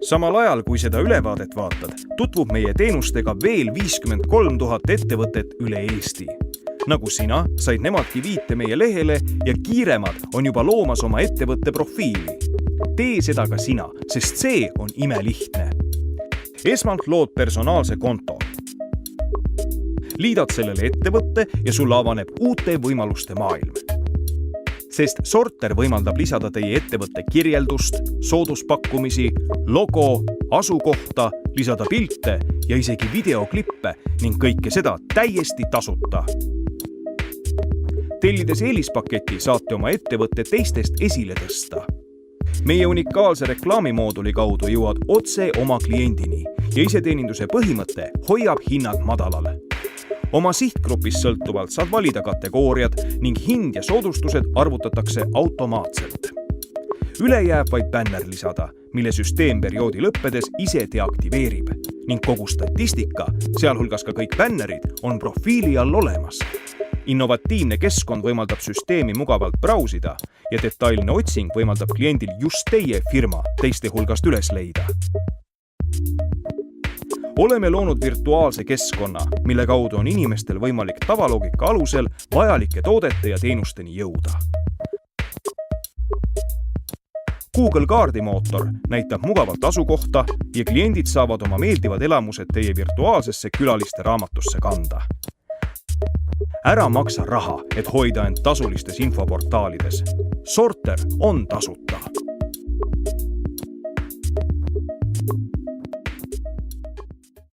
Samal ajal, kui seda ülevaadet vaatad, tutvub meie teenustega veel 53 000 ettevõtet üle Eesti. Nagu sina, said nemadki viite meie lehele ja kiiremad on juba loomas oma ettevõtte profiili. Tee seda ka sina, sest see on imelihtne. Esmalt lood personaalse konto. Liidad sellele ettevõtte ja sul avaneb uute võimaluste maailm. Sest Sorter võimaldab lisada teie ettevõtte kirjeldust, sooduspakkumisi, logo, asukohta, lisada pilte ja isegi videoklippe ning kõike seda täiesti tasuta. Tellides eelispaketi saate oma ettevõtte teistest esile tõsta. Meie unikaalse reklaamimooduli kaudu jõuad otse oma kliendini ja iseteeninduse põhimõte hoiab hinnad madalal. Oma sihtgrupist sõltuvalt saad valida kategooriad ning hind ja soodustused arvutatakse automaatselt. Üle jääb vaid bänner lisada, mille süsteem perioodi lõppedes ise deaktiveerib ning kogu statistika, sealhulgas ka kõik bännerid, on profiili all olemas. Innovatiivne keskkond võimaldab süsteemi mugavalt brausida ja detailne otsing võimaldab kliendil just teie firma teiste hulgast üles leida. Oleme loonud virtuaalse keskkonna, mille kaudu on inimestel võimalik tavaloogika alusel vajalike toodete ja teenusteni jõuda. Google kaardimootor näitab mugavalt asukohta ja kliendid saavad oma meeldivad elamused teie virtuaalsesse külaliste raamatusse kanda. Ära maksa raha, et hoida end tasulistes infoportaalides. Sorter on tasuta.